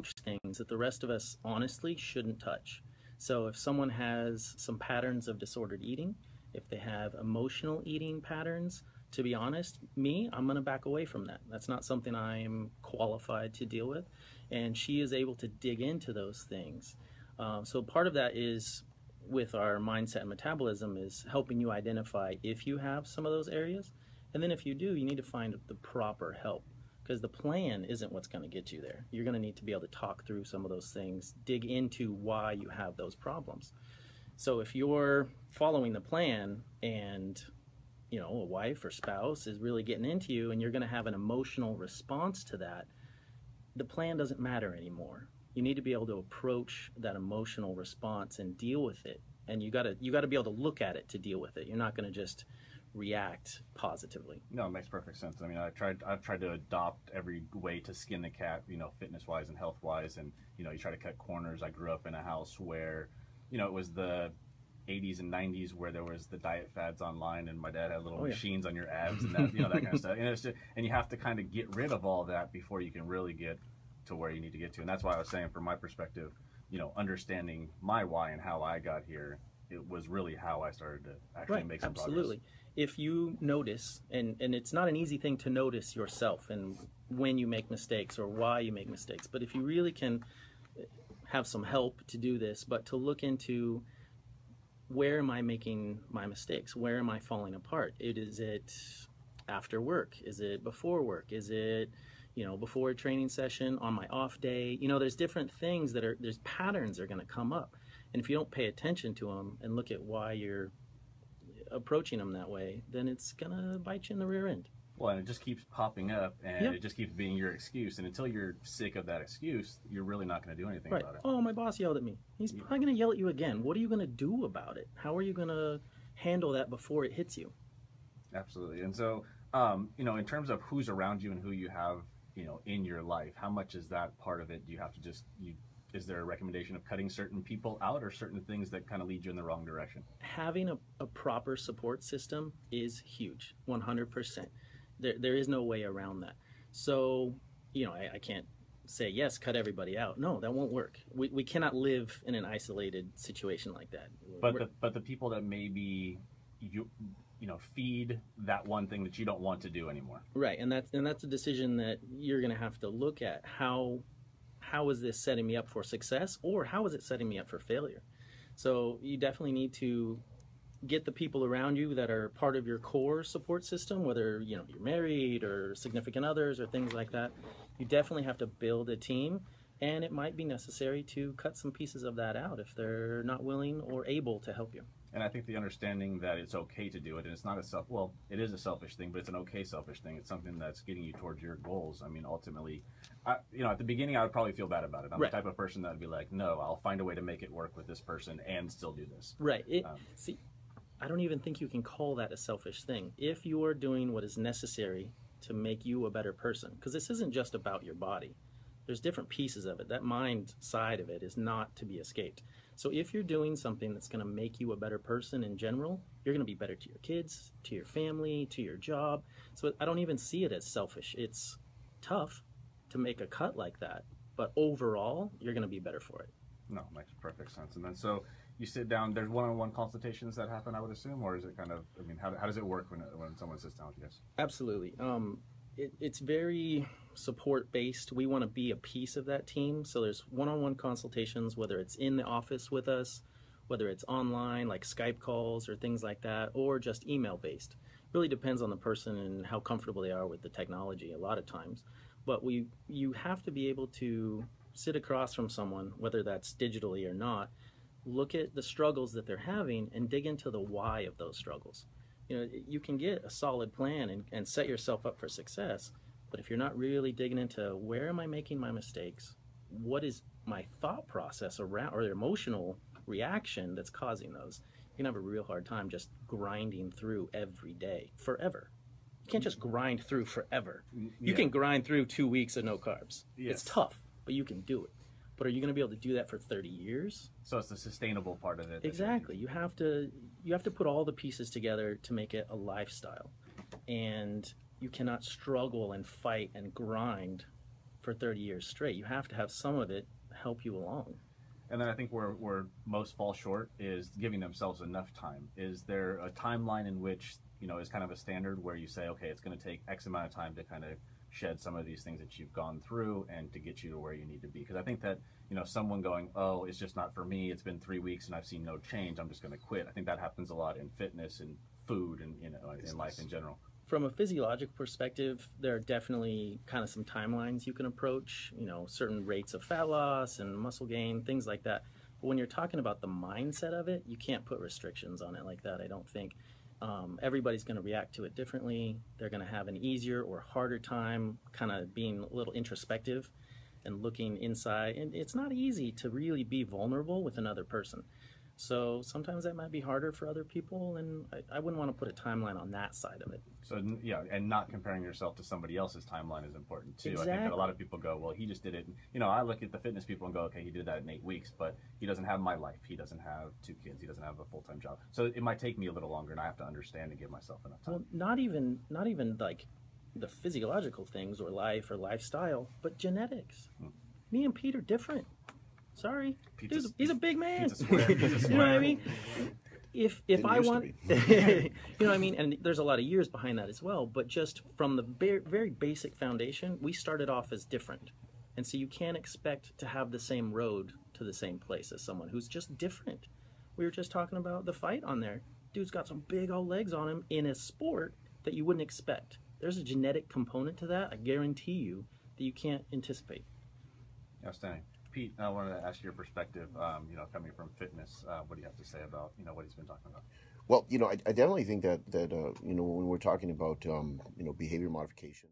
approach things that the rest of us honestly shouldn't touch. So if someone has some patterns of disordered eating, if they have emotional eating patterns, to be honest, I'm going to back away from that. That's not something I'm qualified to deal with. And she is able to dig into those things. So part of that is with our mindset and metabolism is helping you identify if you have some of those areas. And then if you do, you need to find the proper help, because the plan isn't what's going to get you there. You're going to need to be able to talk through some of those things, dig into why you have those problems. So if you're following the plan and a wife or spouse is really getting into you and you're going to have an emotional response to that, the plan doesn't matter anymore. You need to be able to approach that emotional response and deal with it. And you got to be able to look at it to deal with it. You're not going to just react positively. No, it makes perfect sense. I mean, I've tried to adopt every way to skin the cat, fitness wise and health wise, and you try to cut corners. I grew up in a house where, it was the 80s and 90s where there was the diet fads online, and my dad had little machines on your abs and that that kind of stuff. And you have to kind of get rid of all that before you can really get to where you need to get to. And that's why I was saying, from my perspective, understanding my why and how I got here, it was really how I started to actually make some progress. Absolutely. If you notice, and it's not an easy thing to notice yourself and when you make mistakes or why you make mistakes, but if you really can have some help to do this, but to look into where am I making my mistakes? Where am I falling apart? Is it after work? Is it before work? Is it, before a training session, on my off day? There's different things there's patterns that are going to come up. And if you don't pay attention to them and look at why you're approaching them that way, then it's going to bite you in the rear end. Well, and it just keeps popping up, and it just keeps being your excuse. And until you're sick of that excuse, you're really not going to do anything about it. Oh, my boss yelled at me. He's probably going to yell at you again. What are you going to do about it? How are you going to handle that before it hits you? Absolutely. And so, in terms of who's around you and who you have, in your life, how much is that part of it? Do you have to is there a recommendation of cutting certain people out or certain things that kind of lead you in the wrong direction? Having a proper support system is huge, 100%. There is no way around that. So, I can't say, yes, cut everybody out. No, that won't work. We cannot live in an isolated situation like that. But the people that maybe feed that one thing that you don't want to do anymore. Right, and that's a decision that you're going to have to look at. How is this setting me up for success, or how is it setting me up for failure? So you definitely need to get the people around you that are part of your core support system, whether you're married or significant others or things like that. You definitely have to build a team, and it might be necessary to cut some pieces of that out if they're not willing or able to help you. And I think the understanding that it's okay to do it, and it's not it is a selfish thing, but it's an okay selfish thing. It's something that's getting you towards your goals. I mean, ultimately, at the beginning, I would probably feel bad about it. I'm the type of person that would be like, no, I'll find a way to make it work with this person and still do this. Right. See, I don't even think you can call that a selfish thing. If you are doing what is necessary to make you a better person, because this isn't just about your body. There's different pieces of it. That mind side of it is not to be escaped. So if you're doing something that's going to make you a better person in general, you're going to be better to your kids, to your family, to your job. So I don't even see it as selfish. It's tough to make a cut like that, but overall, you're going to be better for it. No, makes perfect sense. And then so you sit down, there's one-on-one consultations that happen, I would assume, or is it kind of, how does it work when someone sits down with you guys? Absolutely. It's very support-based. We want to be a piece of that team. So there's one-on-one consultations, whether it's in the office with us, whether it's online, like Skype calls or things like that, or just email-based. Really depends on the person and how comfortable they are with the technology a lot of times. But you have to be able to sit across from someone, whether that's digitally or not, look at the struggles that they're having and dig into the why of those struggles. You can get a solid plan and set yourself up for success, but if you're not really digging into where am I making my mistakes, what is my thought process around, or the emotional reaction that's causing those, you're going to have a real hard time just grinding through every day forever. You can't just grind through forever. You can grind through 2 weeks of no carbs. Yes. It's tough, but you can do it. But are you going to be able to do that for 30 years? So it's the sustainable part of it. Exactly. You have to put all the pieces together to make it a lifestyle. And you cannot struggle and fight and grind for 30 years straight. You have to have some of it help you along. And then I think where most fall short is giving themselves enough time. Is there a timeline in which, is kind of a standard where you say, okay, it's going to take X amount of time to kind of shed some of these things that you've gone through and to get you to where you need to be? Because I think that, someone going, oh, it's just not for me, it's been 3 weeks and I've seen no change, I'm just going to quit. I think that happens a lot in fitness and food and, in life in general. From a physiological perspective, there are definitely kind of some timelines you can approach, certain rates of fat loss and muscle gain, things like that. But when you're talking about the mindset of it, you can't put restrictions on it like that, I don't think. Everybody's going to react to it differently. They're going to have an easier or harder time kind of being a little introspective and looking inside. And it's not easy to really be vulnerable with another person. So sometimes that might be harder for other people, and I wouldn't want to put a timeline on that side of it. So, yeah, and not comparing yourself to somebody else's timeline is important, too. Exactly. I think that a lot of people go, well, he just did it. I look at the fitness people and go, okay, he did that in 8 weeks, but he doesn't have my life. He doesn't have 2 kids. He doesn't have a full-time job. So it might take me a little longer, and I have to understand and give myself enough time. Well, not even like the physiological things or life or lifestyle, but genetics. Me and Pete are different. Sorry, he's a big man. You know what I mean? If I want, you know what I mean? And there's a lot of years behind that as well. But just from the very basic foundation, we started off as different. And so you can't expect to have the same road to the same place as someone who's just different. We were just talking about the fight on there. Dude's got some big old legs on him in a sport that you wouldn't expect. There's a genetic component to that, I guarantee you, that you can't anticipate. Outstanding. Pete, I wanted to ask your perspective, coming from fitness, what do you have to say about, what he's been talking about? Well, I definitely think that when we're talking about, behavior modification,